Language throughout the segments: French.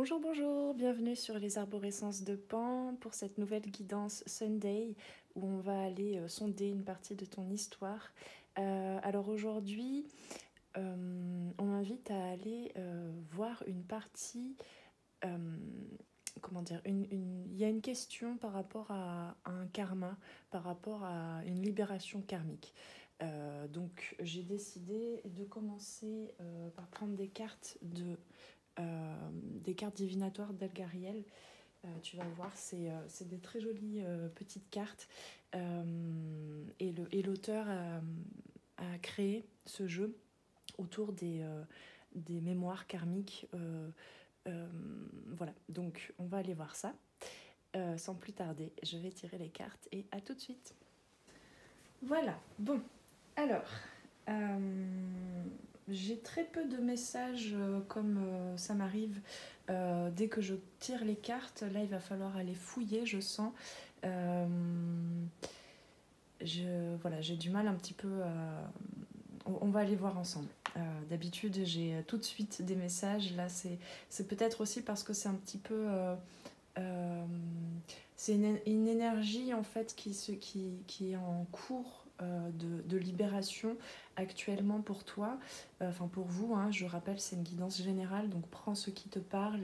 Bonjour, bonjour, bienvenue sur les arborescences de Pan pour cette nouvelle guidance Sunday où on va aller sonder une partie de ton histoire. Alors aujourd'hui, on m'invite à aller voir une partie, euh, comment dire, il y a une question par rapport à un karma, par rapport à une libération karmique. Donc j'ai décidé de commencer par prendre des cartes divinatoires d'Elgariel. Tu vas voir, c'est des très jolies petites cartes. Et l'auteur a créé ce jeu autour des mémoires karmiques. Voilà, donc on va aller voir ça. Sans plus tarder, je vais tirer les cartes et à tout de suite. Voilà, bon, alors, j'ai très peu de messages comme ça m'arrive dès que je tire les cartes. Là, il va falloir aller fouiller, je sens. Voilà, j'ai du mal un petit peu à... On va aller voir ensemble. D'habitude, j'ai tout de suite des messages. Là, c'est peut-être aussi parce que c'est un petit peu... c'est une énergie en fait qui est en cours de libération actuellement pour toi, enfin pour vous, hein, je rappelle c'est une guidance générale, donc prends ce qui te parle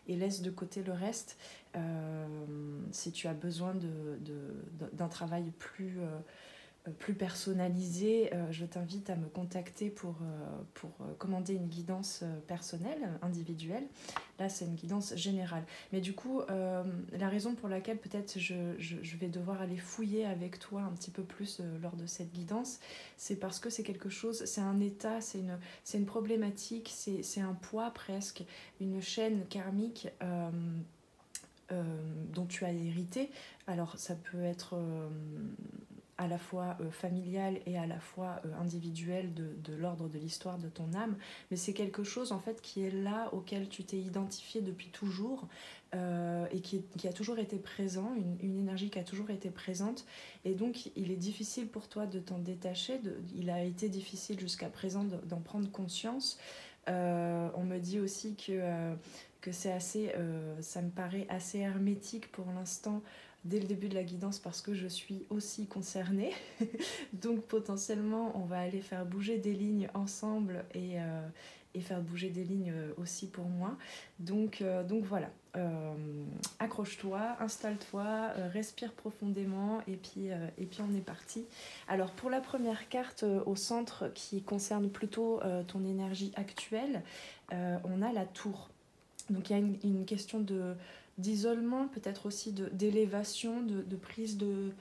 et laisse de côté le reste. Si tu as besoin d'un travail plus personnalisé, je t'invite à me contacter pour commander une guidance personnelle, individuelle. Là, c'est une guidance générale. Mais du coup, la raison pour laquelle peut-être je vais devoir aller fouiller avec toi un petit peu plus lors de cette guidance, c'est parce que c'est quelque chose, c'est un état, c'est une problématique, c'est un poids presque, une chaîne karmique dont tu as hérité. Alors, ça peut être... à la fois familial et à la fois individuel de l'ordre de l'histoire de ton âme, mais c'est quelque chose en fait qui est là, auquel tu t'es identifié depuis toujours et qui a toujours été présent, une énergie qui a toujours été présente, et donc il est difficile pour toi de t'en détacher, il a été difficile jusqu'à présent d'en prendre conscience. On me dit aussi que c'est assez, ça me paraît assez hermétique pour l'instant dès le début de la guidance parce que je suis aussi concernée. Donc potentiellement, on va aller faire bouger des lignes ensemble et faire bouger des lignes aussi pour moi. Donc voilà, accroche-toi, installe-toi, respire profondément et puis on est parti. Alors pour la première carte au centre qui concerne plutôt ton énergie actuelle, on a la tour. Donc il y a une question d'isolement, peut-être aussi d'élévation, de prise de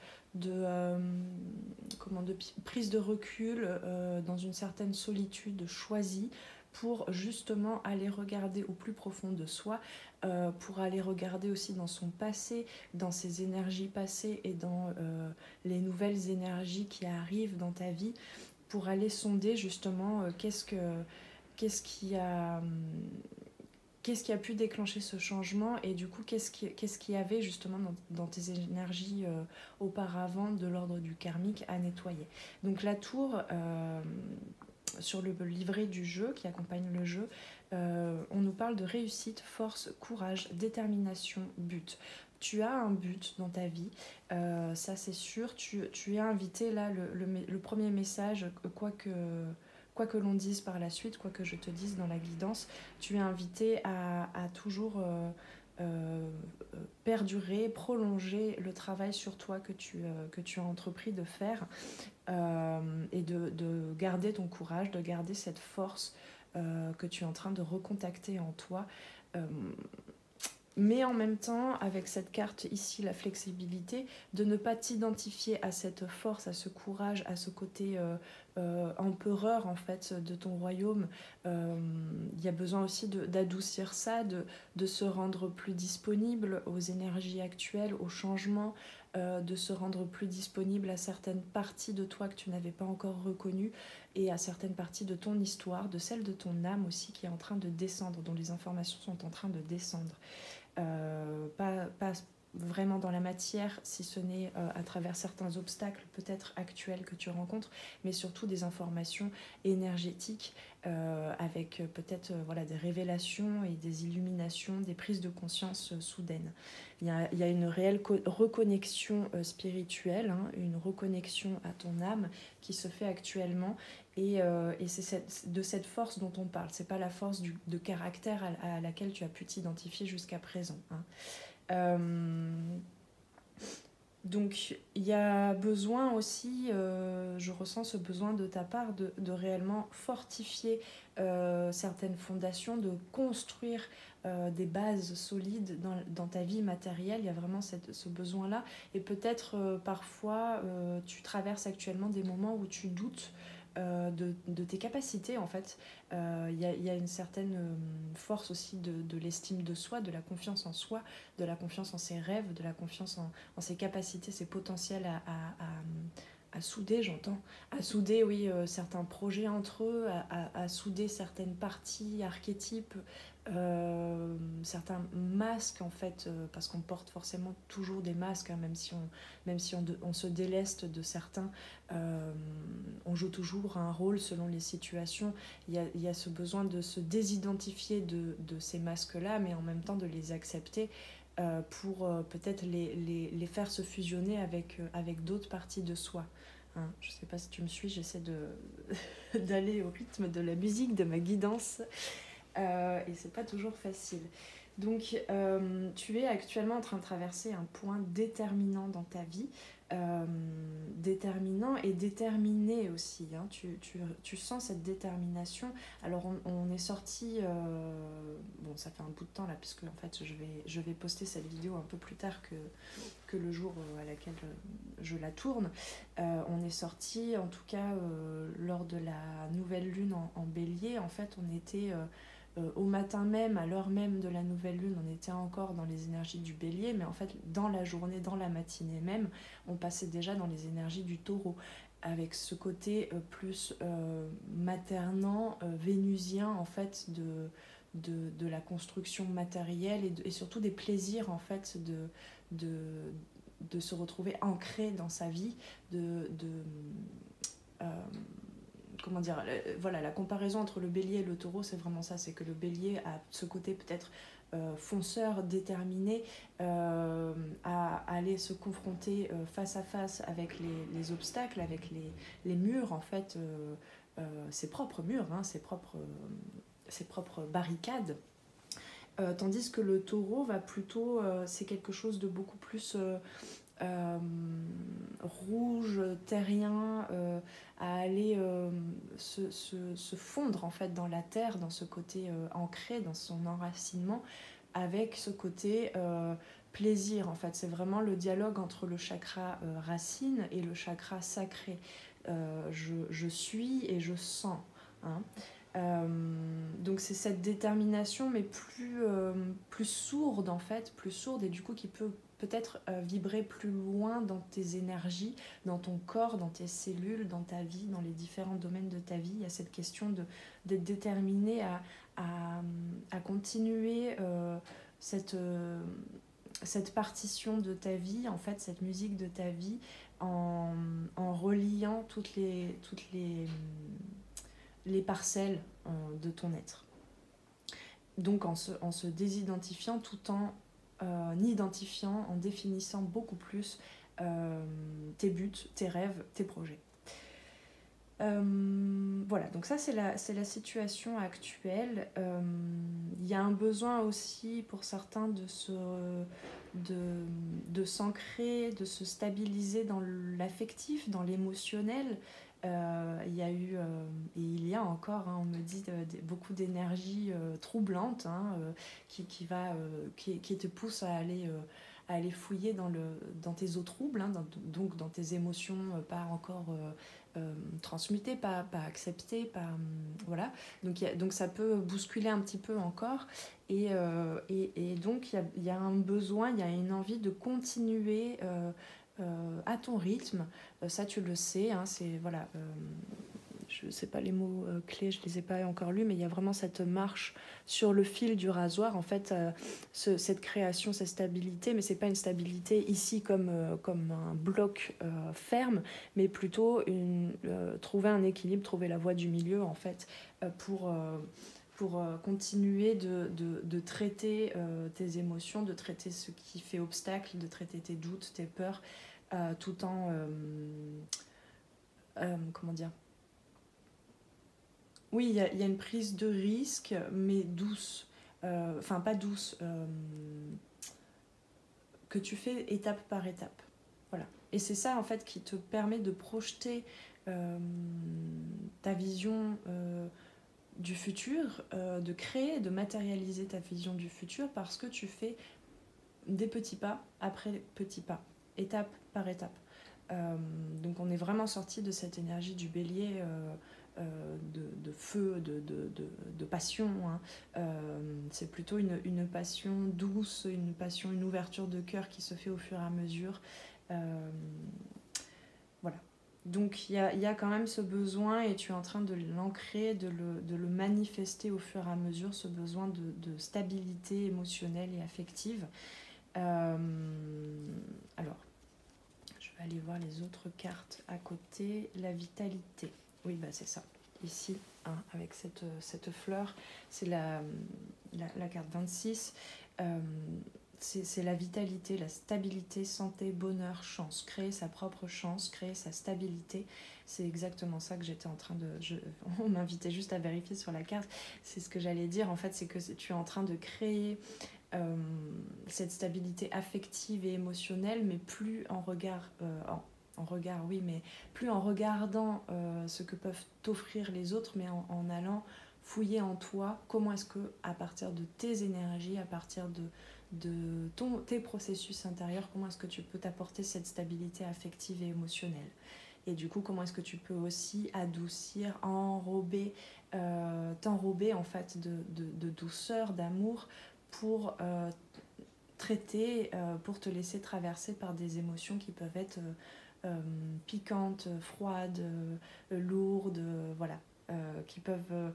prise de recul dans une certaine solitude choisie pour justement aller regarder au plus profond de soi, pour aller regarder aussi dans son passé, dans ses énergies passées et dans les nouvelles énergies qui arrivent dans ta vie, pour aller sonder justement qu'est-ce qui a qu'est-ce qui a pu déclencher ce changement et du coup qu'est-ce qu'il y avait justement dans tes énergies auparavant de l'ordre du karmique à nettoyer. Donc la tour, sur le livret du jeu qui accompagne le jeu, on nous parle de réussite, force, courage, détermination, but. Tu as un but dans ta vie, ça c'est sûr, tu es invité là, le premier message, quoi que l'on dise par la suite, quoi que je te dise dans la guidance, tu es invité à toujours perdurer, prolonger le travail sur toi que tu as entrepris de faire, et de garder ton courage, de garder cette force que tu es en train de recontacter en toi. Mais en même temps, avec cette carte ici, la flexibilité, de ne pas t'identifier à cette force, à ce courage, à ce côté empereur en fait de ton royaume. Il y a besoin aussi d'adoucir ça, de se rendre plus disponible aux énergies actuelles, aux changements, de se rendre plus disponible à certaines parties de toi que tu n'avais pas encore reconnues et à certaines parties de ton histoire, de celle de ton âme aussi qui est en train de descendre, dont les informations sont en train de descendre. Pas vraiment dans la matière, si ce n'est à travers certains obstacles peut-être actuels que tu rencontres, mais surtout des informations énergétiques avec peut-être voilà, des révélations et des illuminations, des prises de conscience soudaines. Il y a une réelle reconnexion spirituelle, hein, une reconnexion à ton âme qui se fait actuellement et c'est de cette force dont on parle. C'est pas la force de caractère à laquelle tu as pu t'identifier jusqu'à présent, hein. Donc il y a besoin aussi, je ressens ce besoin de ta part de réellement fortifier certaines fondations, de construire des bases solides dans ta vie matérielle. Il y a vraiment ce besoin-là. Et peut-être parfois tu traverses actuellement des moments où tu doutes de tes capacités en fait. Il y a une certaine force aussi de l'estime de soi, de la confiance en soi, de la confiance en ses rêves, de la confiance en ses capacités, ses potentiels à souder, j'entends, à souder, oui, certains projets entre eux, à souder certaines parties, archétypes, certains masques en fait, parce qu'on porte forcément toujours des masques, hein, même si on se déleste de certains, on joue toujours un rôle selon les situations. Il y a ce besoin de se désidentifier de ces masques-là, mais en même temps de les accepter pour peut-être les faire se fusionner avec d'autres parties de soi. Hein, je ne sais pas si tu me suis, j'essaie d'aller au rythme de la musique, de ma guidance, et c'est pas toujours facile. Donc tu es actuellement en train de traverser un point déterminant dans ta vie, déterminant et déterminé aussi, hein. Tu sens cette détermination. Alors on est sorti, bon ça fait un bout de temps là, puisque en fait je vais poster cette vidéo un peu plus tard que le jour à laquelle je la tourne. On est sorti en tout cas lors de la nouvelle lune en bélier. En fait on était au matin même, à l'heure même de la nouvelle lune, on était encore dans les énergies du bélier, mais en fait dans la journée, dans la matinée même, on passait déjà dans les énergies du taureau, avec ce côté plus maternant, vénusien en fait de la construction matérielle et surtout des plaisirs en fait de se retrouver ancré dans sa vie, euh, comment dire, voilà, la comparaison entre le bélier et le taureau, c'est vraiment ça, c'est que le bélier a ce côté peut-être fonceur, déterminé, à aller se confronter face à face avec les obstacles, avec les murs, en fait, ses propres murs, hein, ses propres barricades. Tandis que le taureau va plutôt, c'est quelque chose de beaucoup plus rouge, terrien, à aller se fondre en fait dans la terre, dans ce côté ancré, dans son enracinement, avec ce côté plaisir en fait. C'est vraiment le dialogue entre le chakra racine et le chakra sacré. Je suis et je sens, hein. Donc c'est cette détermination mais plus sourde en fait, plus sourde et du coup qui peut-être vibrer plus loin dans tes énergies, dans ton corps, dans tes cellules, dans ta vie, dans les différents domaines de ta vie. Il y a cette question d'être déterminé à continuer cette partition de ta vie, en fait cette musique de ta vie en reliant toutes les parcelles de ton être. Donc en se désidentifiant tout en identifiant, en définissant beaucoup plus tes buts, tes rêves, tes projets. Voilà, donc ça c'est la situation actuelle. Il y a un besoin aussi pour certains de s'ancrer, de se stabiliser dans l'affectif, dans l'émotionnel. Il y a eu, et il y a encore, hein, on me dit, beaucoup d'énergie troublante, hein, qui te pousse à aller fouiller dans tes eaux troubles, hein, donc dans tes émotions pas encore transmutées, pas acceptées, voilà. Donc ça peut bousculer un petit peu encore, et donc il y a un besoin, il y a une envie de continuer à ton rythme. Ça tu le sais, hein, c'est voilà. je sais pas les mots clés, je les ai pas encore lus, mais il y a vraiment cette marche sur le fil du rasoir, en fait, cette création, cette stabilité, mais c'est pas une stabilité ici comme un bloc ferme, mais plutôt trouver un équilibre, trouver la voie du milieu, en fait, pour continuer de traiter tes émotions, de traiter ce qui fait obstacle, de traiter tes doutes, tes peurs, tout en... comment dire? Oui, il y a une prise de risque, mais douce. Enfin, pas douce, que tu fais étape par étape. Voilà. Et c'est ça, en fait, qui te permet de projeter ta vision du futur, de créer, de matérialiser ta vision du futur, parce que tu fais des petits pas après petits pas, étape par étape. Donc on est vraiment sorti de cette énergie du bélier, de feu, de passion. Hein. C'est plutôt une passion douce, une passion, une ouverture de cœur qui se fait au fur et à mesure. Voilà. Donc il y a quand même ce besoin, et tu es en train de l'ancrer, de le manifester au fur et à mesure, ce besoin de stabilité émotionnelle et affective. Alors, je vais aller voir les autres cartes à côté. La vitalité. Oui, bah c'est ça. Ici, hein, avec cette fleur, c'est la carte 26. C'est la vitalité, la stabilité, santé, bonheur, chance. Créer sa propre chance, créer sa stabilité. C'est exactement ça que j'étais en train de... on m'invitait juste à vérifier sur la carte. C'est ce que j'allais dire. En fait, c'est que tu es en train de créer cette stabilité affective et émotionnelle, mais plus en regard... en regard, oui, mais plus en regardant ce que peuvent t'offrir les autres, mais en allant fouiller en toi comment est-ce que, à partir de tes énergies, à partir de tes processus intérieurs, comment est-ce que tu peux t'apporter cette stabilité affective et émotionnelle. Et du coup, comment est-ce que tu peux aussi adoucir, t'enrober en fait de douceur, d'amour pour traiter, pour te laisser traverser par des émotions qui peuvent être piquantes, froides, lourdes, voilà, qui peuvent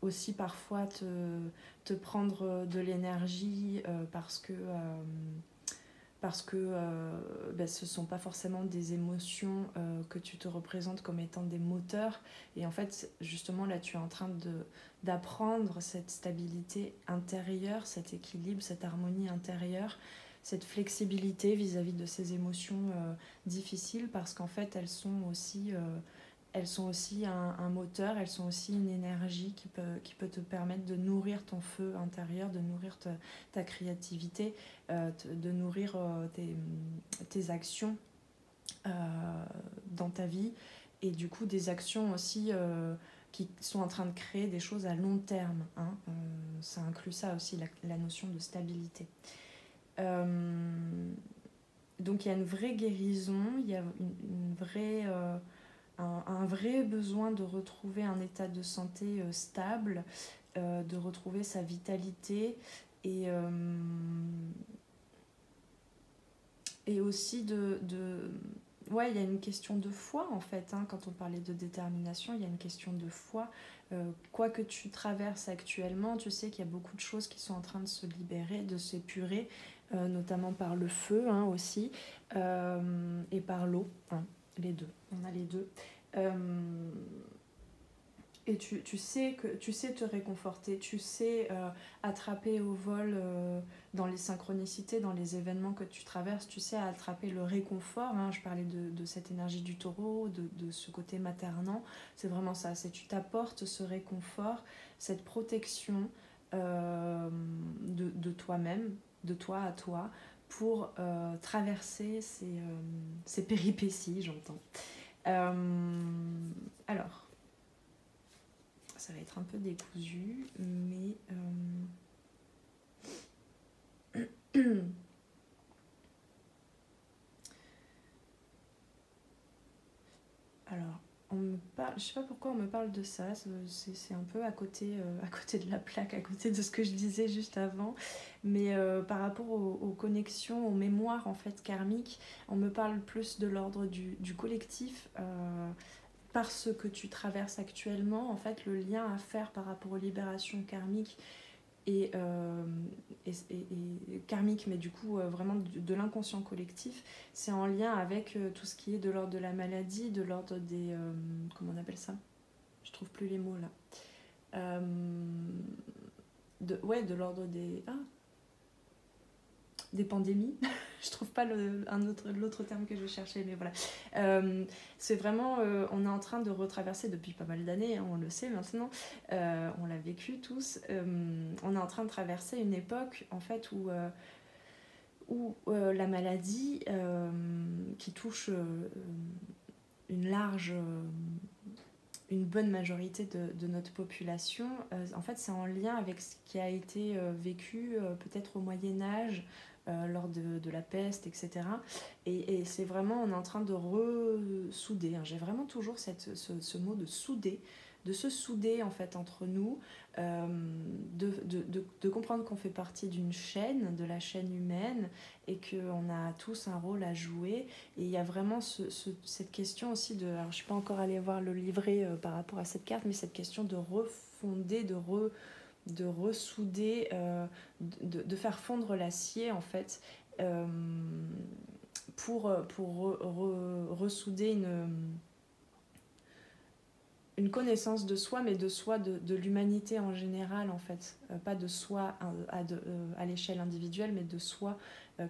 aussi parfois te prendre de l'énergie parce que ce ne sont pas forcément des émotions que tu te représentes comme étant des moteurs. Et en fait, justement, là, tu es en train d'apprendre cette stabilité intérieure, cet équilibre, cette harmonie intérieure, cette flexibilité vis-à-vis de ces émotions difficiles, parce qu'en fait, elles sont aussi un moteur, elles sont aussi une énergie qui peut te permettre de nourrir ton feu intérieur, de nourrir ta créativité, de nourrir tes actions dans ta vie, et du coup des actions aussi qui sont en train de créer des choses à long terme. Hein. Ça inclut ça aussi, la notion de stabilité. Donc il y a une vraie guérison, il y a une vraie... un vrai besoin de retrouver un état de santé stable, de retrouver sa vitalité, et aussi ouais, il y a une question de foi en fait, hein, quand on parlait de détermination, il y a une question de foi. Quoi que tu traverses actuellement, tu sais qu'il y a beaucoup de choses qui sont en train de se libérer, de s'épurer, notamment par le feu, hein, aussi, et par l'eau, hein, les deux, on a les deux. Et tu sais te réconforter, tu sais attraper au vol dans les synchronicités, dans les événements que tu traverses, tu sais attraper le réconfort. Hein. Je parlais de cette énergie du taureau, de ce côté maternant. C'est vraiment ça, c'est tu t'apportes ce réconfort, cette protection de toi-même, de toi à toi, pour traverser ces péripéties, j'entends. Alors, ça va être un peu décousu, mais alors, je sais pas pourquoi on me parle de ça, c'est un peu à côté de la plaque, à côté de ce que je disais juste avant, mais par rapport aux connexions, aux mémoires en fait karmiques, on me parle plus de l'ordre du collectif. par ce que tu traverses actuellement, en fait, le lien à faire par rapport aux libérations karmiques et karmique, mais du coup vraiment de l'inconscient collectif, c'est en lien avec tout ce qui est de l'ordre de la maladie, de l'ordre des... comment on appelle ça? Je trouve plus les mots là. De l'ordre des... Ah, des pandémies. Je trouve pas l'autre terme que je cherchais, mais voilà. C'est vraiment, on est en train de retraverser depuis pas mal d'années, hein, on le sait maintenant, on l'a vécu tous, on est en train de traverser une époque en fait où la maladie qui touche une bonne majorité de notre population, en fait c'est en lien avec ce qui a été vécu peut-être au Moyen-Âge, lors de la peste, etc. Et c'est vraiment, on est en train de ressouder, hein. J'ai vraiment toujours ce mot de souder, de se souder en fait entre nous, de comprendre qu'on fait partie d'une chaîne, de la chaîne humaine, et qu'on a tous un rôle à jouer. Et il y a vraiment cette question aussi de... Alors je ne suis pas encore allée voir le livret par rapport à cette carte, mais cette question de refonder, de ressouder, de faire fondre l'acier en fait, pour ressouder une connaissance de soi, mais de soi, de l'humanité en général en fait, pas de soi à l'échelle individuelle, mais de soi.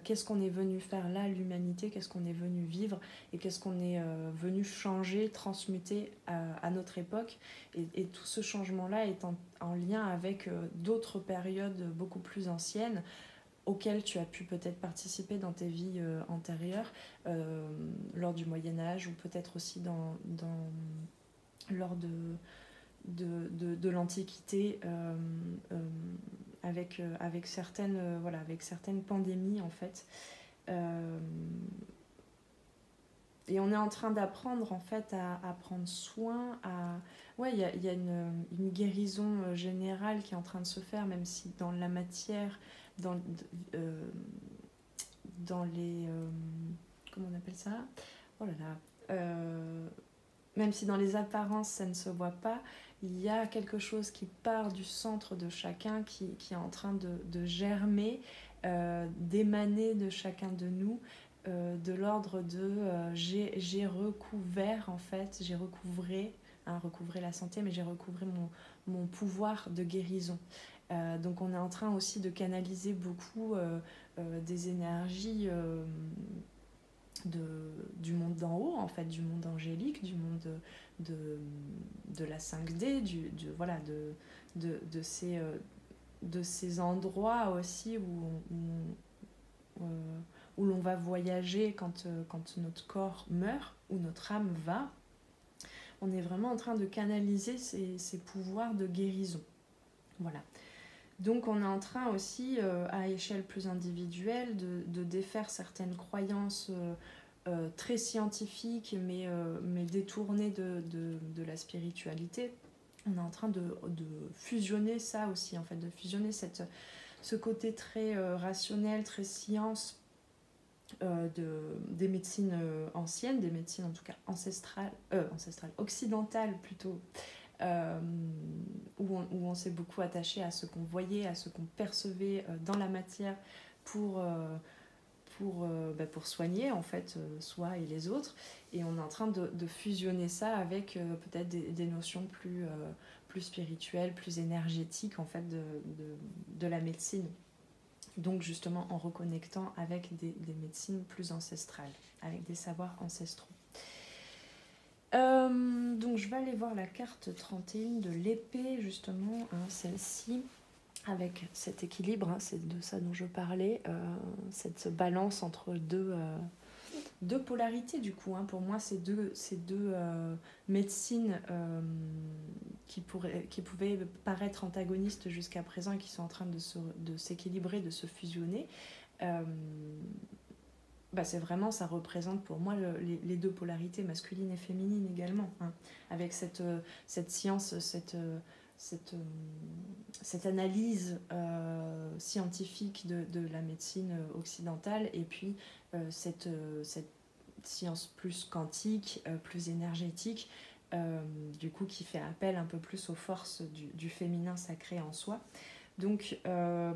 Qu'est-ce qu'on est venu faire là, l'humanité, qu'est-ce qu'on est venu vivre et qu'est-ce qu'on est venu changer, transmuter à notre époque, et tout ce changement-là est en lien avec d'autres périodes beaucoup plus anciennes auxquelles tu as pu peut-être participer dans tes vies antérieures, lors du Moyen-Âge, ou peut-être aussi lors de l'Antiquité, avec certaines pandémies en fait. Et on est en train d'apprendre en fait à prendre soin, il y a une guérison générale qui est en train de se faire, même si dans la matière, dans les... comment on appelle ça? Oh là là. Même si dans les apparences ça ne se voit pas, il y a quelque chose qui part du centre de chacun, qui est en train de germer, d'émaner de chacun de nous, de l'ordre de j'ai recouvert en fait, j'ai recouvré, recouvrer la santé, mais j'ai recouvré mon pouvoir de guérison. Donc on est en train aussi de canaliser beaucoup des énergies du monde d'en haut, en fait, du monde angélique, du monde de la 5D, de ces endroits aussi où l'on va voyager quand notre corps meurt, où notre âme va. On est vraiment en train de canaliser ces pouvoirs de guérison. Voilà. Donc on est en train aussi, à échelle plus individuelle, de défaire certaines croyances très scientifiques, mais détournées de la spiritualité. On est en train de fusionner ça aussi, en fait, de fusionner ce côté très rationnel, très science, des médecines anciennes, des médecines en tout cas ancestrales, occidentales plutôt, où on s'est beaucoup attaché à ce qu'on voyait, à ce qu'on percevait dans la matière pour soigner en fait soi et les autres. Et on est en train de fusionner ça avec peut-être des notions plus spirituelles, plus énergétiques en fait de la médecine. Donc justement en reconnectant avec des médecines plus ancestrales, avec des savoirs ancestraux. Donc je vais aller voir la carte 31 de l'épée justement, hein, celle-ci, avec cet équilibre, hein, c'est de ça dont je parlais, cette balance entre deux polarités du coup, hein. Pour moi ces deux médecines qui pouvaient paraître antagonistes jusqu'à présent et qui sont en train de s'équilibrer, de se fusionner, c'est vraiment, ça représente pour moi les deux polarités, masculine et féminine également, hein, avec cette science, cette analyse scientifique de la médecine occidentale, et puis cette science plus quantique, plus énergétique, du coup qui fait appel un peu plus aux forces du féminin sacré en soi. Donc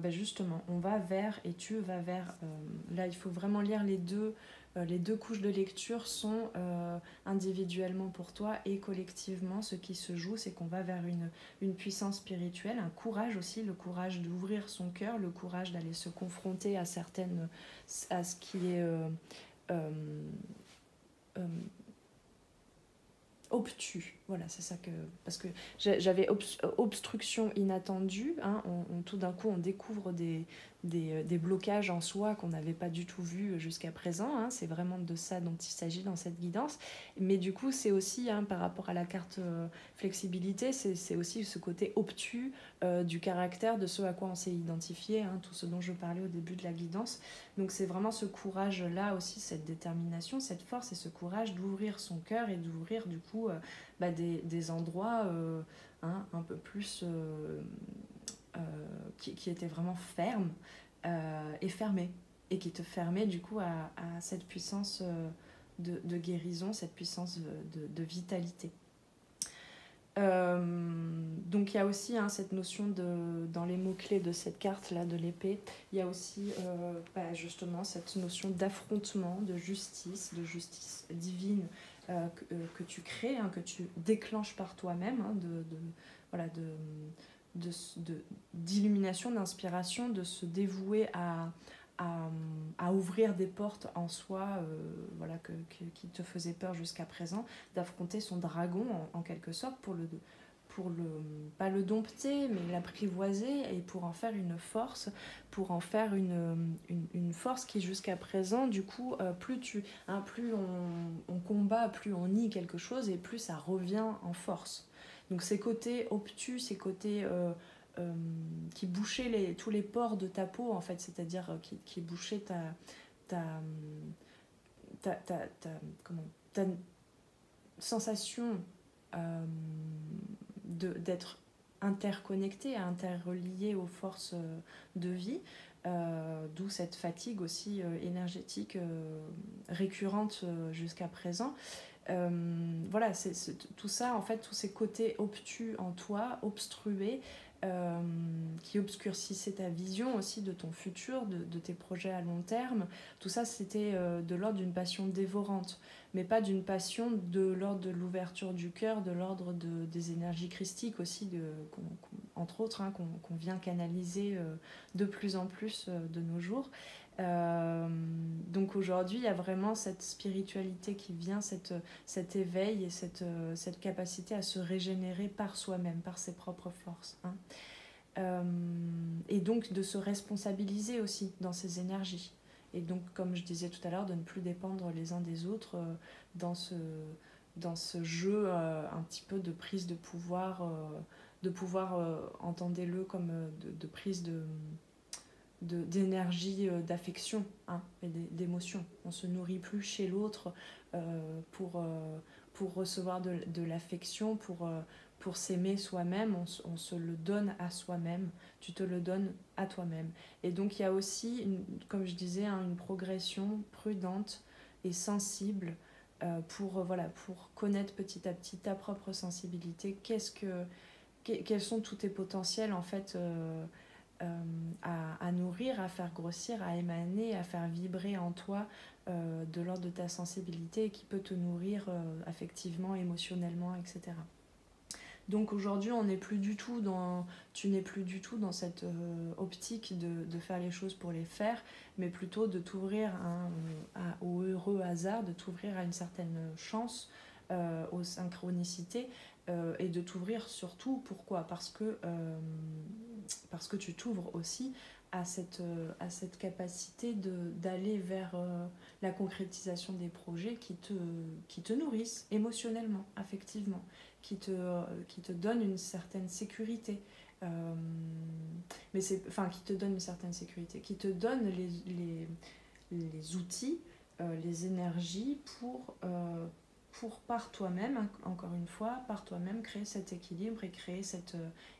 justement, on va vers, et tu vas vers, là il faut vraiment lire les deux couches de lecture sont individuellement pour toi et collectivement. Ce qui se joue, c'est qu'on va vers une puissance spirituelle, un courage aussi, le courage d'ouvrir son cœur, le courage d'aller se confronter à ce qui est euh, euh, obtus. Voilà, c'est ça que... Parce que j'avais obstruction inattendue. Hein, tout d'un coup, on découvre des blocages en soi qu'on n'avait pas du tout vus jusqu'à présent. Hein, c'est vraiment de ça dont il s'agit dans cette guidance. Mais du coup, c'est aussi, hein, par rapport à la carte flexibilité, c'est aussi ce côté obtus du caractère, de ce à quoi on s'est identifié, hein, tout ce dont je parlais au début de la guidance. Donc c'est vraiment ce courage-là aussi, cette détermination, cette force et ce courage d'ouvrir son cœur et d'ouvrir du coup des endroits un peu plus qui étaient vraiment fermes et fermés et qui te fermaient du coup à cette puissance de guérison, cette puissance de vitalité. Donc il y a aussi cette notion dans les mots-clés de cette carte-là de l'épée, il y a aussi justement cette notion d'affrontement, de justice divine que tu crées, hein, que tu déclenches par toi-même, hein, d'illumination, d'inspiration, de se dévouer à ouvrir des portes en soi qui te faisaient peur jusqu'à présent, d'affronter son dragon en quelque sorte pour pas le dompter, mais l'apprivoiser et pour en faire une force, pour en faire une force qui jusqu'à présent, du coup, plus on combat, plus on nie quelque chose et plus ça revient en force. Donc ces côtés obtus, ces côtés qui bouchaient tous les pores de ta peau, en fait, c'est-à-dire qui bouchaient ta sensation d'être interconnecté, interrelié aux forces de vie, d'où cette fatigue aussi énergétique récurrente jusqu'à présent. Voilà, tout ça, en fait, tous ces côtés obtus en toi, obstrués, qui obscurcissaient ta vision aussi de ton futur, de tes projets à long terme. Tout ça, c'était de l'ordre d'une passion dévorante, mais pas d'une passion de l'ordre de l'ouverture du cœur, de l'ordre des énergies christiques aussi, entre autres, hein, qu'on vient canaliser de plus en plus de nos jours. Donc aujourd'hui, il y a vraiment cette spiritualité qui vient, cet éveil et cette capacité à se régénérer par soi-même, par ses propres forces. Hein. Et donc de se responsabiliser aussi dans ses énergies. Et donc, comme je disais tout à l'heure, de ne plus dépendre les uns des autres dans ce jeu un petit peu de prise de pouvoir, entendez-le comme de prise d'énergie, d'affection, hein, et d'émotion. On ne se nourrit plus chez l'autre pour recevoir de l'affection, pour s'aimer soi-même, on se le donne à soi-même, tu te le donnes à toi-même. Et donc il y a aussi, comme je disais, une progression prudente et sensible pour connaître petit à petit ta propre sensibilité. Quels sont tous tes potentiels en fait à nourrir, à faire grossir, à émaner, à faire vibrer en toi de l'ordre de ta sensibilité qui peut te nourrir affectivement, émotionnellement, etc. Donc aujourd'hui, tu n'es plus du tout dans cette optique de faire les choses pour les faire, mais plutôt de t'ouvrir au heureux hasard, de t'ouvrir à une certaine chance, aux synchronicités, et de t'ouvrir surtout, pourquoi ? Parce que tu t'ouvres aussi à cette capacité d'aller vers la concrétisation des projets qui te nourrissent émotionnellement, affectivement, qui te donnent une certaine sécurité. Qui te donne une certaine sécurité, qui te donne les outils, les énergies par toi-même, hein, encore une fois, par toi-même, créer cet équilibre et créer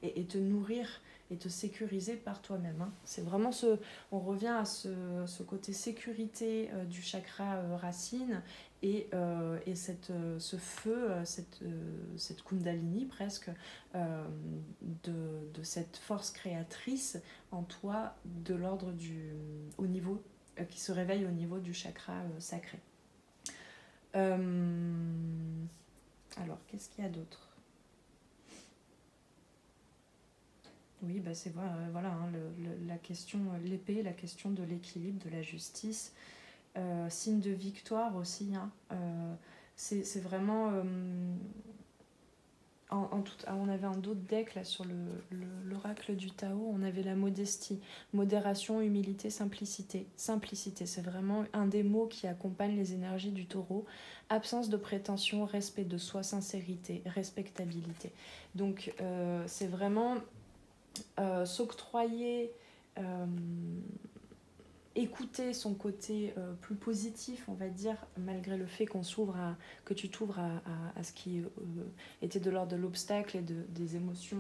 et te nourrir et te sécuriser par toi-même. Hein. C'est vraiment on revient à ce côté sécurité du chakra racine et ce feu, cette kundalini presque, de cette force créatrice en toi de l'ordre qui se réveille au niveau du chakra sacré. Alors, qu'est-ce qu'il y a d'autre? Oui, bah c'est voilà hein, la question, l'épée, la question de l'équilibre, de la justice. Signe de victoire aussi. Hein. C'est vraiment... on avait un autre deck là sur l'oracle du Tao, on avait la modestie, modération, humilité, simplicité. Simplicité, c'est vraiment un des mots qui accompagne les énergies du taureau. Absence de prétention, respect de soi, sincérité, respectabilité. Donc c'est vraiment s'octroyer, écouter son côté plus positif, on va dire, malgré le fait que tu t'ouvres à ce qui était de l'ordre de l'obstacle et des émotions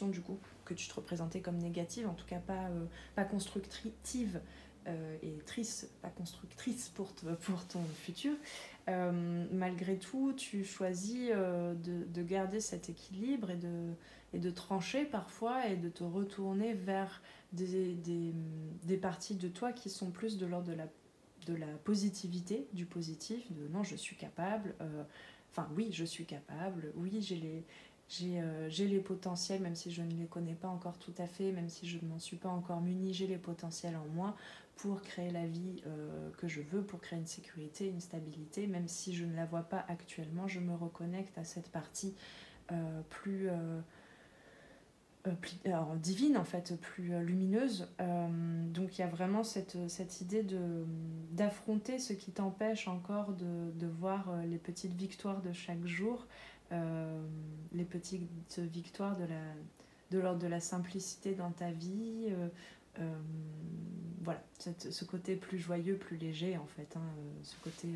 du coup que tu te représentais comme négatives, en tout cas pas constructives et tristes, pas constructrices pour ton futur. Malgré tout, tu choisis de garder cet équilibre et de trancher parfois et de te retourner vers des parties de toi qui sont plus de l'ordre de la positivité, du positif, de non, je suis capable, oui, je suis capable, oui, j'ai les potentiels, même si je ne les connais pas encore tout à fait, même si je ne m'en suis pas encore munie, j'ai les potentiels en moi pour créer la vie que je veux, pour créer une sécurité, une stabilité, même si je ne la vois pas actuellement, je me reconnecte à cette partie plus divine en fait, plus lumineuse. Donc il y a vraiment cette idée d'affronter ce qui t'empêche encore de voir les petites victoires de chaque jour, les petites victoires de l'ordre de la simplicité dans ta vie. Voilà, ce côté plus joyeux, plus léger en fait, hein, ce côté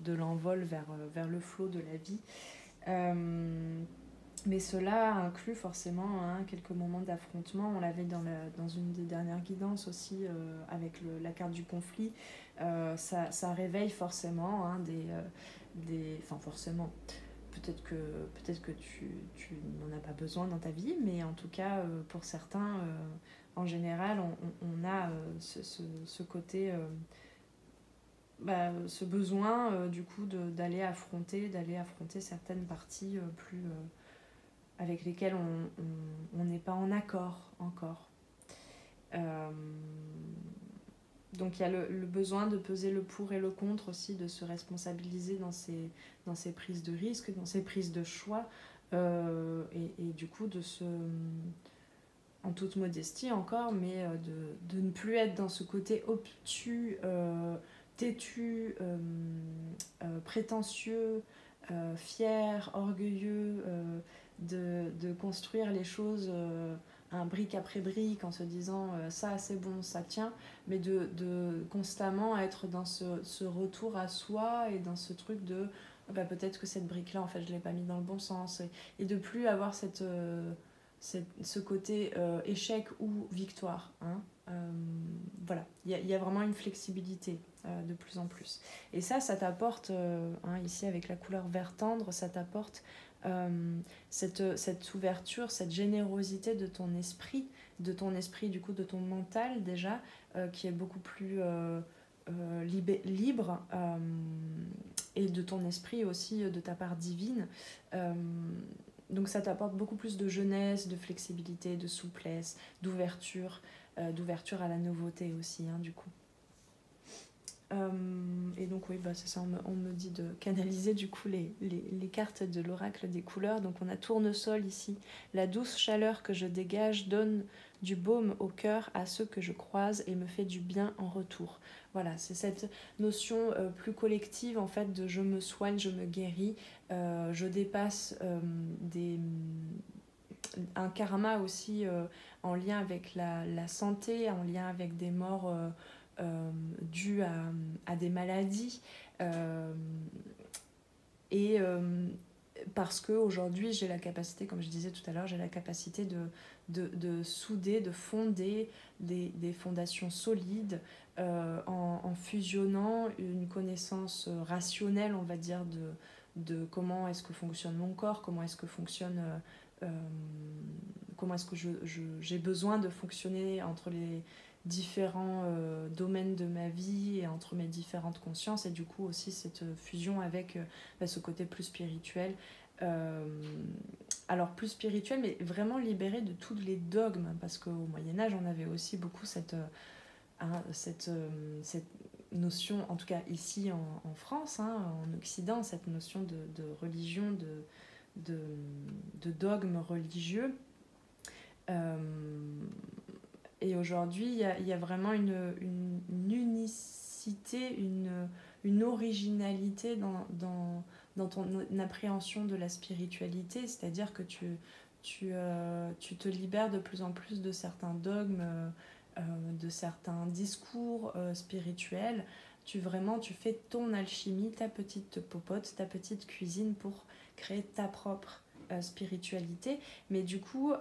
de l'envol vers le flot de la vie. Mais cela inclut forcément quelques moments d'affrontement. On l'avait dans une des dernières guidances aussi avec la carte du conflit. Ça réveille forcément enfin forcément. Peut-être que tu n'en as pas besoin dans ta vie, mais en tout cas pour certains, en général, on a ce côté... ce besoin du coup d'aller affronter certaines parties plus avec lesquelles on n'est pas en accord encore. Donc il y a le besoin de peser le pour et le contre aussi, de se responsabiliser dans ces prises de risques, dans ces prises de choix, et du coup en toute modestie encore, mais de ne plus être dans ce côté obtus, têtu, prétentieux, fier, orgueilleux, de construire les choses un brique après brique en se disant ça c'est bon, ça tient, mais de constamment être dans ce retour à soi et dans ce truc de peut-être que cette brique là en fait je l'ai pas mis dans le bon sens, et de plus avoir ce côté échec ou victoire, hein. Voilà, il y a vraiment une flexibilité de plus en plus, et ça t'apporte ici avec la couleur vert tendre, ça t'apporte cette ouverture, cette générosité de ton esprit du coup, de ton mental déjà, qui est beaucoup plus libre, et de ton esprit aussi, de ta part divine. Donc ça t'apporte beaucoup plus de jeunesse, de flexibilité, de souplesse, d'ouverture à la nouveauté aussi, hein, du coup. Et donc oui, c'est ça, on me dit de canaliser du coup les cartes de l'oracle des couleurs. Donc on a tournesol ici. La douce chaleur que je dégage donne du baume au cœur à ceux que je croise et me fait du bien en retour. Voilà, c'est cette notion plus collective en fait de je me soigne, je me guéris, je dépasse un karma aussi en lien avec la santé, en lien avec des morts dues à des maladies, Et parce qu'aujourd'hui, j'ai la capacité, comme je disais tout à l'heure, j'ai la capacité de souder, de fonder des fondations solides en fusionnant une connaissance rationnelle, on va dire, de comment est-ce que fonctionne mon corps, comment est-ce que fonctionne... comment est-ce que j'ai besoin de fonctionner entre les différents domaines de ma vie et entre mes différentes consciences, et du coup aussi cette fusion avec ce côté plus spirituel. Euh, alors plus spirituel, mais vraiment libéré de tous les dogmes, parce qu'au Moyen-Âge, on avait aussi beaucoup cette notion, en tout cas ici en France, hein, en Occident, cette notion de religion, de, de dogme religieux. Euh, et aujourd'hui, il y a vraiment une unicité, une originalité dans ton appréhension de la spiritualité, c'est-à-dire que tu te libères de plus en plus de certains dogmes, de certains discours spirituels. Tu fais ton alchimie, ta petite popote, ta petite cuisine pour créer ta propre spiritualité. Mais du coup,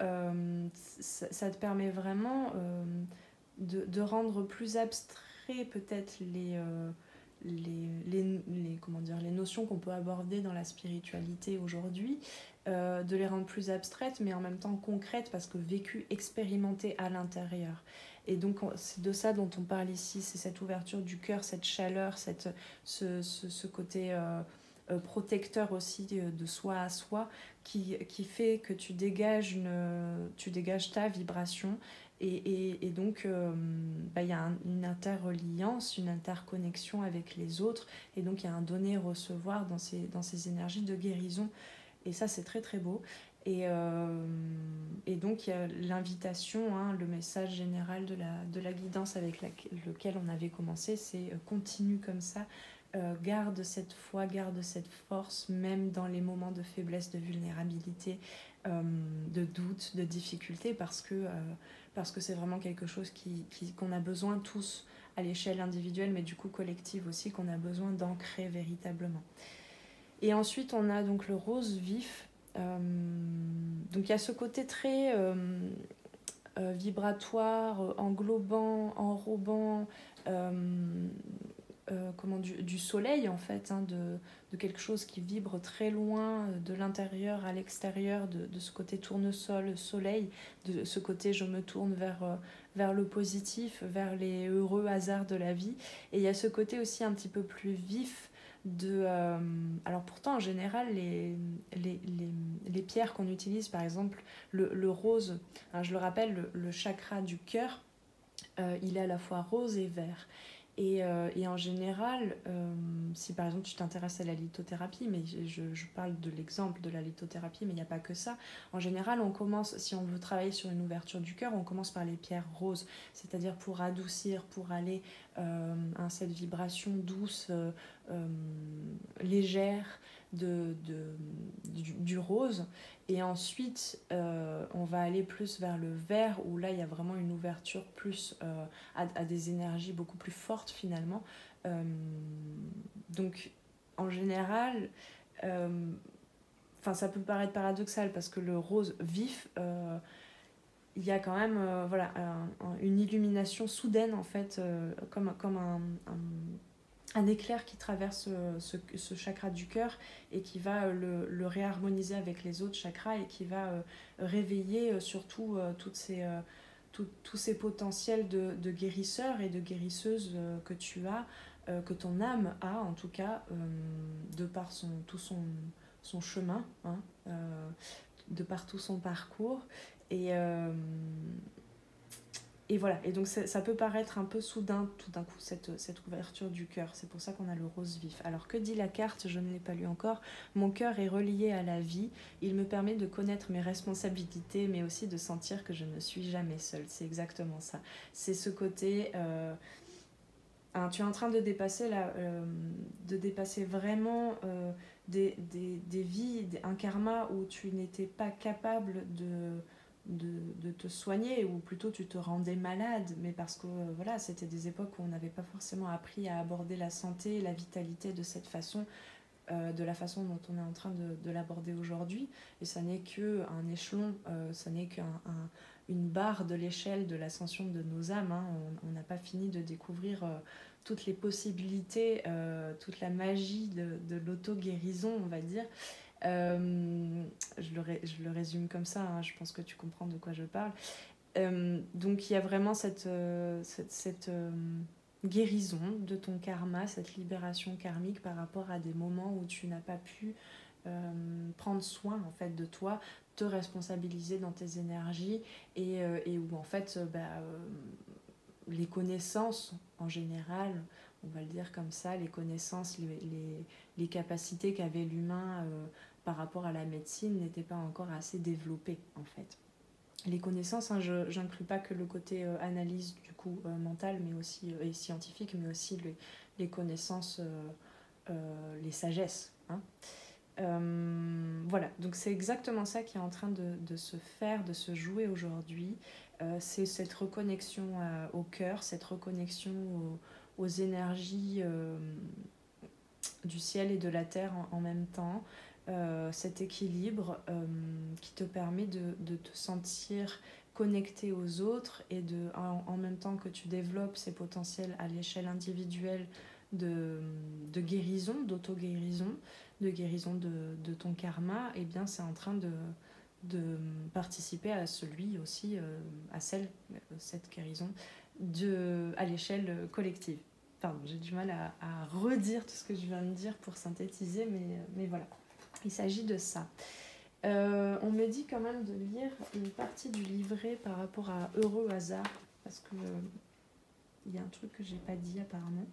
ça te permet vraiment de rendre plus abstrait peut-être comment dire, les notions qu'on peut aborder dans la spiritualité aujourd'hui, de les rendre plus abstraites mais en même temps concrètes parce que vécues, expérimentées à l'intérieur. Et donc c'est de ça dont on parle ici, c'est cette ouverture du cœur, cette chaleur, ce côté protecteur aussi de soi à soi qui fait que tu dégages ta vibration et donc il y a une interreliance, une interconnexion avec les autres, et donc il y a un donner-recevoir dans ces énergies de guérison, et ça c'est très très beau. Et donc il y a l'invitation, hein, le message général de la guidance avec lequel on avait commencé, c'est continue comme ça, garde cette foi, garde cette force, même dans les moments de faiblesse, de vulnérabilité, de doute, de difficulté, parce que c'est vraiment quelque chose qu'on a besoin tous à l'échelle individuelle, mais du coup collective aussi, qu'on a besoin d'ancrer véritablement. Et ensuite, on a donc le rose vif. Donc il y a ce côté très vibratoire, englobant, enrobant, du soleil en fait, hein, de quelque chose qui vibre très loin, de l'intérieur à l'extérieur, de ce côté tournesol, soleil, de ce côté je me tourne vers le positif, vers les heureux hasards de la vie. Et il y a ce côté aussi un petit peu plus vif alors pourtant en général les pierres qu'on utilise, par exemple le rose, hein, je le rappelle, le chakra du cœur, il est à la fois rose et vert. Et en général, si par exemple tu t'intéresses à la lithothérapie, mais je parle de l'exemple de la lithothérapie, mais il n'y a pas que ça. En général, on commence, si on veut travailler sur une ouverture du cœur, on commence par les pierres roses, c'est-à-dire pour adoucir, pour aller à cette vibration douce, légère du rose. Et ensuite, on va aller plus vers le vert, où là, il y a vraiment une ouverture plus à des énergies beaucoup plus fortes, finalement. Donc, en général, ça peut paraître paradoxal, parce que le rose vif, il y a quand même une illumination soudaine, en fait, comme un éclair qui traverse ce chakra du cœur et qui va le réharmoniser avec les autres chakras, et qui va réveiller surtout tous ces potentiels de guérisseurs et de guérisseuses que tu as, que ton âme a en tout cas, de par tout son chemin, hein, de par tout son parcours. Et voilà, et donc ça peut paraître un peu soudain tout d'un coup, cette ouverture du cœur. C'est pour ça qu'on a le rose vif. Alors que dit la carte? Je ne l'ai pas lu encore. Mon cœur est relié à la vie. Il me permet de connaître mes responsabilités, mais aussi de sentir que je ne suis jamais seule. C'est exactement ça. C'est ce côté... tu es en train de dépasser, de dépasser vraiment des vies, un karma où tu n'étais pas capable de te soigner, ou plutôt tu te rendais malade, mais parce que voilà, c'était des époques où on n'avait pas forcément appris à aborder la santé et la vitalité de cette façon, de la façon dont on est en train de l'aborder aujourd'hui. Et ça n'est qu'un échelon, ça n'est qu'une barre de l'échelle de l'ascension de nos âmes. Hein. On n'a pas fini de découvrir toutes les possibilités, toute la magie de l'auto-guérison, on va dire. Je le résume comme ça, hein, je pense que tu comprends de quoi je parle. Donc il y a vraiment cette guérison de ton karma, cette libération karmique par rapport à des moments où tu n'as pas pu prendre soin en fait de toi, te responsabiliser dans tes énergies et où en fait les connaissances en général, on va le dire comme ça, les connaissances, les capacités qu'avait l'humain par rapport à la médecine n'étaient pas encore assez développées en fait. Les connaissances, hein, je n'inclus pas que le côté analyse du coup mentale mais aussi, et scientifique, mais aussi les connaissances, les sagesses. Hein. Voilà, donc c'est exactement ça qui est en train de se faire, de se jouer aujourd'hui. C'est cette reconnexion au cœur, cette reconnexion aux énergies du ciel et de la terre en même temps. Cet équilibre qui te permet de te sentir connecté aux autres et en même temps que tu développes ces potentiels à l'échelle individuelle de guérison, d'auto-guérison, de guérison de ton karma, et bien c'est en train de participer à celui aussi, à cette guérison à l'échelle collective. Pardon, j'ai du mal à redire tout ce que je viens de dire pour synthétiser, mais voilà. Il s'agit de ça. On me dit quand même de lire une partie du livret par rapport à Heureux hasard, parce que il y a un truc que j'ai pas dit apparemment.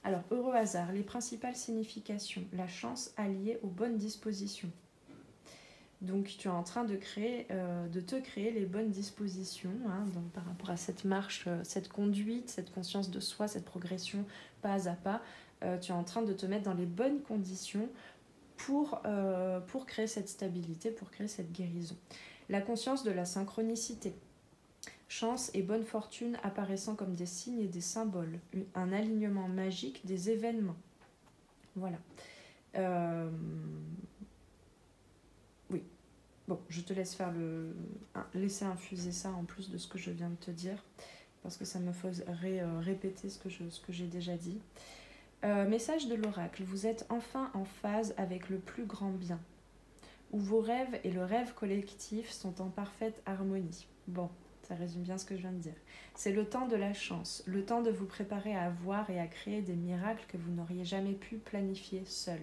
Alors, heureux hasard, les principales significations. La chance alliée aux bonnes dispositions. Donc, tu es en train de te créer les bonnes dispositions, hein, donc, par rapport à cette marche, cette conduite, cette conscience de soi, cette progression pas à pas. Tu es en train de te mettre dans les bonnes conditions pour créer cette stabilité, pour créer cette guérison. La conscience de la synchronicité. Chance et bonne fortune apparaissant comme des signes et des symboles. Un alignement magique des événements. Voilà. Oui. Bon, je te laisse laisser infuser ça en plus de ce que je viens de te dire, parce que ça me ferait répéter ce que j'ai déjà dit. Message de l'oracle, vous êtes enfin en phase avec le plus grand bien, où vos rêves et le rêve collectif sont en parfaite harmonie. Bon, ça résume bien ce que je viens de dire. C'est le temps de la chance, le temps de vous préparer à voir et à créer des miracles que vous n'auriez jamais pu planifier seul.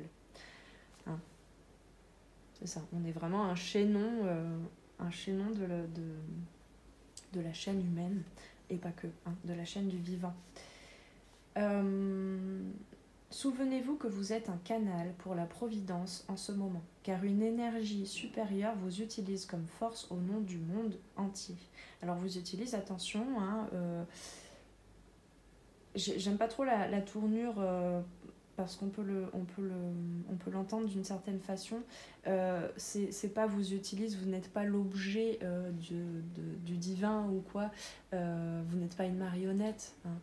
Hein. C'est ça, on est vraiment un chaînon de la chaîne humaine, et pas que, hein, de la chaîne du vivant. Souvenez-vous que vous êtes un canal pour la providence en ce moment, car une énergie supérieure vous utilise comme force au nom du monde entier. Alors vous utilisez, attention, hein, j'aime pas trop la tournure, parce qu'on peut l'entendre d'une certaine façon. C'est pas vous utilise, vous n'êtes pas l'objet du divin ou quoi, vous n'êtes pas une marionnette, hein.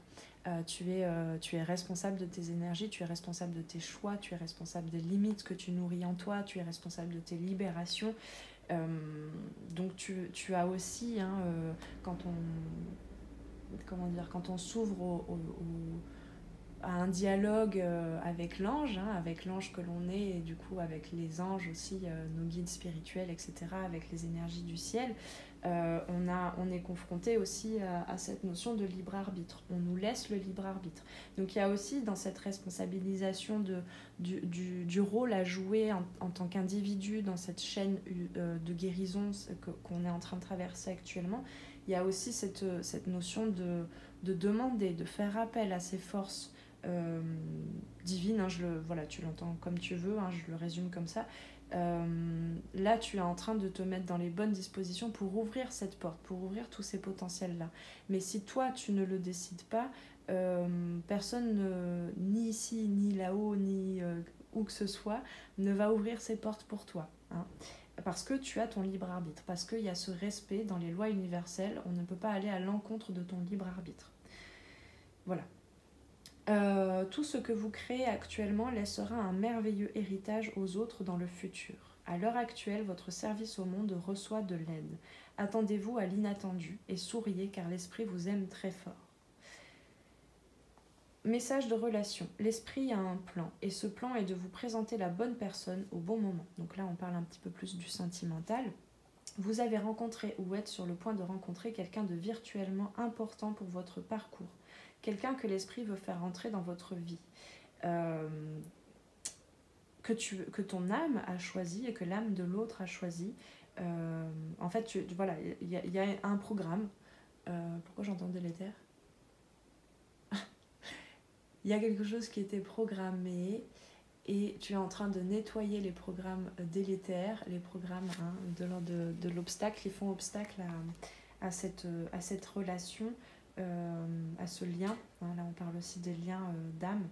Tu es responsable de tes énergies, tu es responsable de tes choix, tu es responsable des limites que tu nourris en toi, tu es responsable de tes libérations. Donc tu as aussi, hein, quand on s'ouvre à un dialogue avec l'ange, hein, avec l'ange que l'on est, et du coup avec les anges aussi, nos guides spirituels, etc., avec les énergies du ciel, on est confronté aussi à cette notion de libre arbitre. On nous laisse le libre arbitre. Donc il y a aussi dans cette responsabilisation du rôle à jouer en tant qu'individu dans cette chaîne de guérison qu'on est en train de traverser actuellement, il y a aussi cette notion de demander, de faire appel à ces forces divines, hein, voilà, tu l'entends comme tu veux, hein, je le résume comme ça. Là tu es en train de te mettre dans les bonnes dispositions pour ouvrir cette porte, pour ouvrir tous ces potentiels là, mais si toi tu ne le décides pas, personne ni ici ni là-haut ni où que ce soit ne va ouvrir ces portes pour toi, hein, parce que tu as ton libre arbitre, parce qu'il y a ce respect dans les lois universelles, on ne peut pas aller à l'encontre de ton libre arbitre. Voilà. Tout ce que vous créez actuellement laissera un merveilleux héritage aux autres dans le futur. À l'heure actuelle, votre service au monde reçoit de l'aide. Attendez-vous à l'inattendu et souriez car l'esprit vous aime très fort. Message de relation. L'esprit a un plan et ce plan est de vous présenter la bonne personne au bon moment. Donc là, on parle un petit peu plus du sentimental. Vous avez rencontré ou êtes sur le point de rencontrer quelqu'un de virtuellement important pour votre parcours. Quelqu'un que l'esprit veut faire entrer dans votre vie. Que ton âme a choisi et que l'âme de l'autre a choisi. En fait, voilà, il y a un programme. Pourquoi j'entends délétère? Il y a quelque chose qui était programmé et tu es en train de nettoyer les programmes délétères, les programmes de l'obstacle, ils font obstacle à cette relation, à ce lien. Là, on parle aussi des liens d'âme.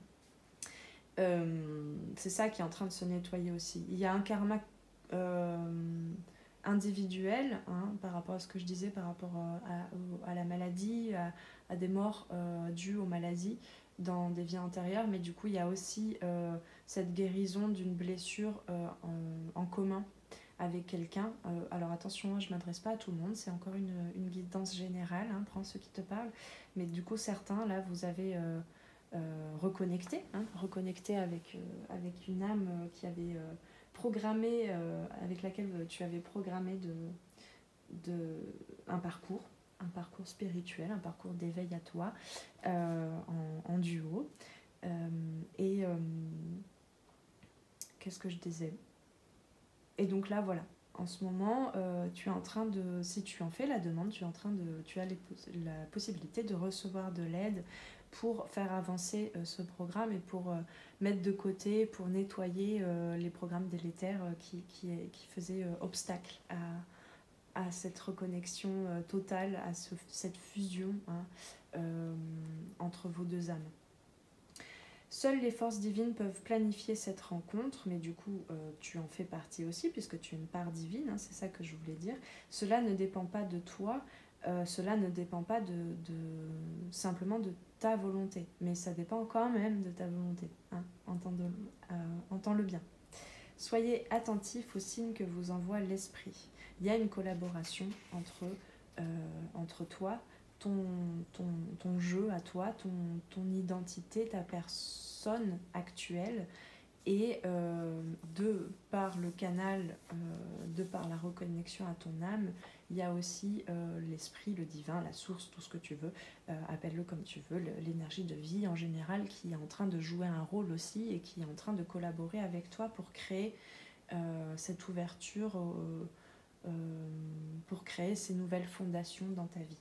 C'est ça qui est en train de se nettoyer aussi. Il y a un karma individuel par rapport à ce que je disais, par rapport à la maladie, à des morts dues aux maladies dans des vies antérieures, mais du coup il y a aussi cette guérison d'une blessure en commun avec quelqu'un. Alors attention, je ne m'adresse pas à tout le monde, c'est encore une guidance générale, prends ce qui te parle, mais du coup certains, là, vous avez reconnecté avec une âme qui avait programmé, avec laquelle tu avais programmé un parcours spirituel, un parcours d'éveil à toi en duo. Qu'est-ce que je disais? Et donc là, voilà. En ce moment, tu es en train de, si tu en fais la demande, tu as la possibilité de recevoir de l'aide pour faire avancer ce programme et pour mettre de côté, pour nettoyer les programmes délétères qui faisaient obstacle à cette reconnexion totale, à cette fusion entre vos deux âmes. Seules les forces divines peuvent planifier cette rencontre, mais du coup, tu en fais partie aussi, puisque tu es une part divine, c'est ça que je voulais dire. Cela ne dépend pas de toi, cela ne dépend pas simplement de ta volonté, mais ça dépend quand même de ta volonté. Entends-le bien. Soyez attentifs aux signes que vous envoie l'esprit. Il y a une collaboration entre toi, ton jeu à toi, ton identité, ta personne actuelle, et de par le canal, de par la reconnexion à ton âme, il y a aussi l'esprit, le divin, la source, tout ce que tu veux, appelle-le comme tu veux, l'énergie de vie en général qui est en train de jouer un rôle aussi et qui est en train de collaborer avec toi pour créer cette ouverture, pour créer ces nouvelles fondations dans ta vie.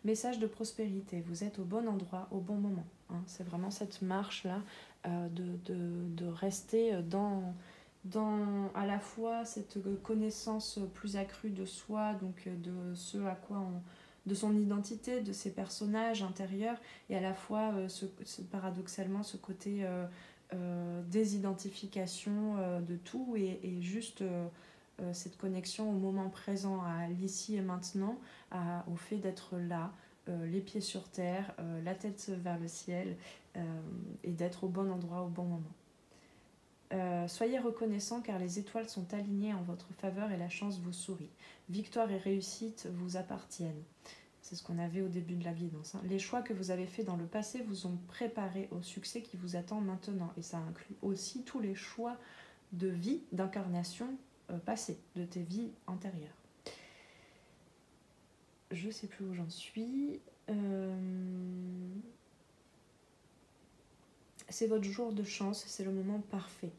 Message de prospérité, vous êtes au bon endroit, au bon moment. C'est vraiment cette marche-là de rester dans à la fois cette connaissance plus accrue de soi, donc de ce à quoi de son identité, de ses personnages intérieurs, et à la fois paradoxalement ce côté désidentification de tout et juste cette connexion au moment présent, à l'ici et maintenant, au fait d'être là, les pieds sur terre, la tête vers le ciel, et d'être au bon endroit au bon moment. Soyez reconnaissants car les étoiles sont alignées en votre faveur et la chance vous sourit. Victoire et réussite vous appartiennent. C'est ce qu'on avait au début de la guidance. Les choix que vous avez faits dans le passé vous ont préparé au succès qui vous attend maintenant. Et ça inclut aussi tous les choix de vie, d'incarnation passée, de tes vies antérieures. Je sais plus où j'en suis. C'est votre jour de chance, c'est le moment parfait.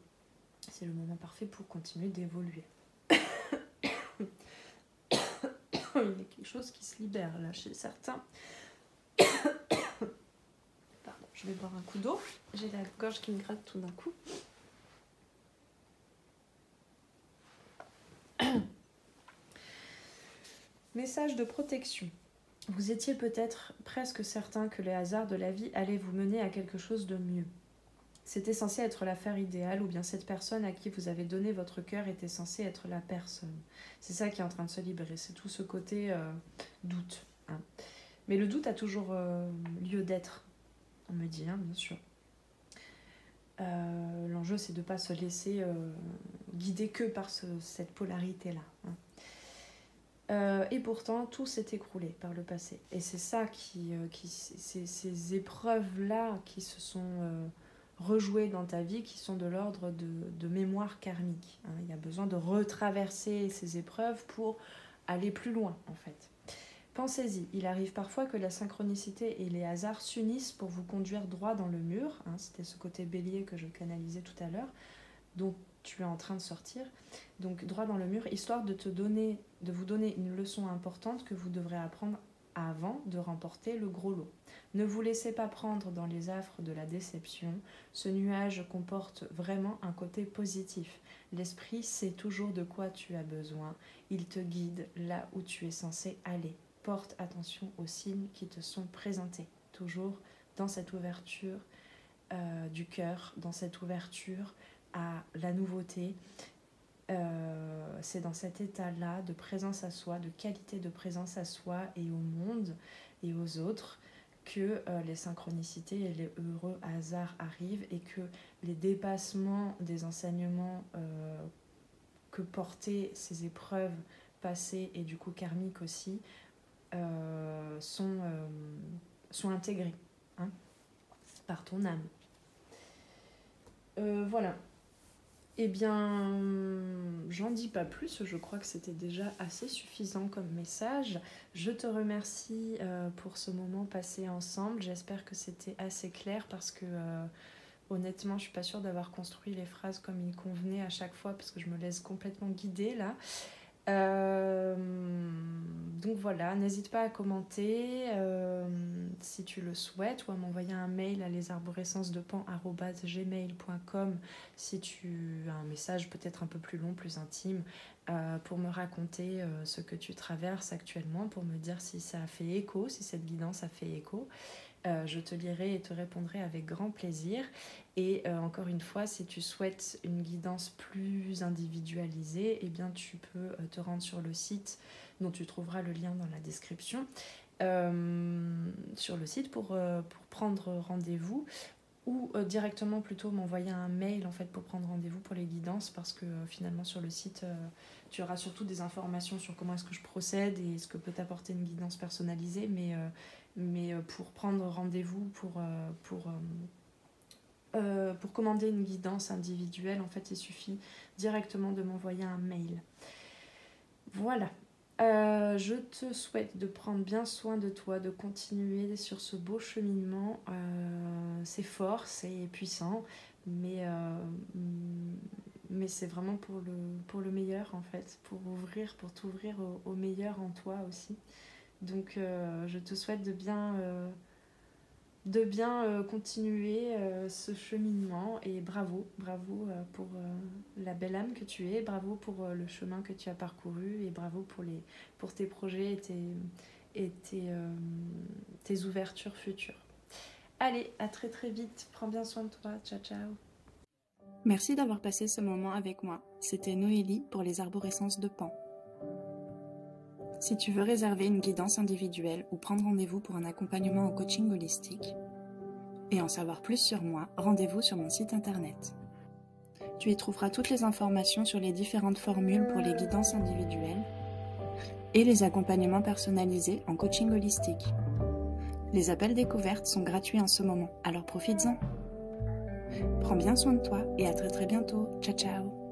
C'est le moment parfait pour continuer d'évoluer. Il y a quelque chose qui se libère là chez certains. Pardon, je vais boire un coup d'eau. J'ai la gorge qui me gratte tout d'un coup. Message de protection. Vous étiez peut-être presque certain que les hasards de la vie allaient vous mener à quelque chose de mieux. C'était censé être l'affaire idéale, ou bien cette personne à qui vous avez donné votre cœur était censée être la personne. C'est ça qui est en train de se libérer, c'est tout ce côté doute. Mais le doute a toujours lieu d'être. on me dit, hein, bien sûr. L'enjeu, c'est de ne pas se laisser guider que par cette polarité-là. Et pourtant, tout s'est écroulé par le passé. Et c'est ça ces épreuves-là qui se sont rejouées dans ta vie, qui sont de l'ordre de mémoire karmique. Hein. Il y a besoin de retraverser ces épreuves pour aller plus loin, en fait. Pensez-y, il arrive parfois que la synchronicité et les hasards s'unissent pour vous conduire droit dans le mur. Hein, c'était ce côté bélier que je canalisais tout à l'heure, dont tu es en train de sortir. Donc droit dans le mur, histoire de vous donner une leçon importante que vous devrez apprendre avant de remporter le gros lot. Ne vous laissez pas prendre dans les affres de la déception. Ce nuage comporte vraiment un côté positif. L'esprit sait toujours de quoi tu as besoin. Il te guide là où tu es censé aller. Porte attention aux signes qui te sont présentés. Toujours dans cette ouverture du cœur, dans cette ouverture à la nouveauté. C'est dans cet état-là de présence à soi, de qualité de présence à soi et au monde et aux autres que les synchronicités et les heureux hasards arrivent et que les dépassements des enseignements que portaient ces épreuves passées et du coup karmiques aussi sont intégrés, hein, par ton âme. Voilà. Eh bien, j'en dis pas plus, je crois que c'était déjà assez suffisant comme message. Je te remercie pour ce moment passé ensemble. J'espère que c'était assez clair parce que honnêtement, je suis pas sûre d'avoir construit les phrases comme il convenait à chaque fois parce que je me laisse complètement guider là. Donc voilà, n'hésite pas à commenter si tu le souhaites ou à m'envoyer un mail à lesarborescencesdepan@gmail.com si tu as un message peut-être un peu plus long, plus intime pour me raconter ce que tu traverses actuellement, pour me dire si ça a fait écho, si cette guidance a fait écho. Je te lirai et te répondrai avec grand plaisir. Et encore une fois, si tu souhaites une guidance plus individualisée, eh bien tu peux te rendre sur le site dont tu trouveras le lien dans la description, sur le site pour prendre rendez-vous ou directement plutôt m'envoyer un mail en fait pour prendre rendez-vous pour les guidances parce que finalement sur le site tu auras surtout des informations sur comment est-ce que je procède et ce que peut t'apporter une guidance personnalisée, mais pour prendre rendez-vous pour commander une guidance individuelle, en fait, il suffit directement de m'envoyer un mail. Voilà. Je te souhaite de prendre bien soin de toi, de continuer sur ce beau cheminement. C'est fort, c'est puissant, mais c'est vraiment pour le meilleur, en fait, pour t'ouvrir au meilleur en toi aussi. Donc, je te souhaite de bien continuer ce cheminement et bravo pour la belle âme que tu es, bravo pour le chemin que tu as parcouru et bravo pour tes projets et tes ouvertures futures. Allez, à très très vite, prends bien soin de toi, ciao ciao. Merci d'avoir passé ce moment avec moi, c'était Noélie pour les arborescences de Pan. Si tu veux réserver une guidance individuelle ou prendre rendez-vous pour un accompagnement au coaching holistique et en savoir plus sur moi, rendez-vous sur mon site internet. Tu y trouveras toutes les informations sur les différentes formules pour les guidances individuelles et les accompagnements personnalisés en coaching holistique. Les appels découvertes sont gratuits en ce moment, alors profites-en. Prends bien soin de toi et à très très bientôt. Ciao ciao.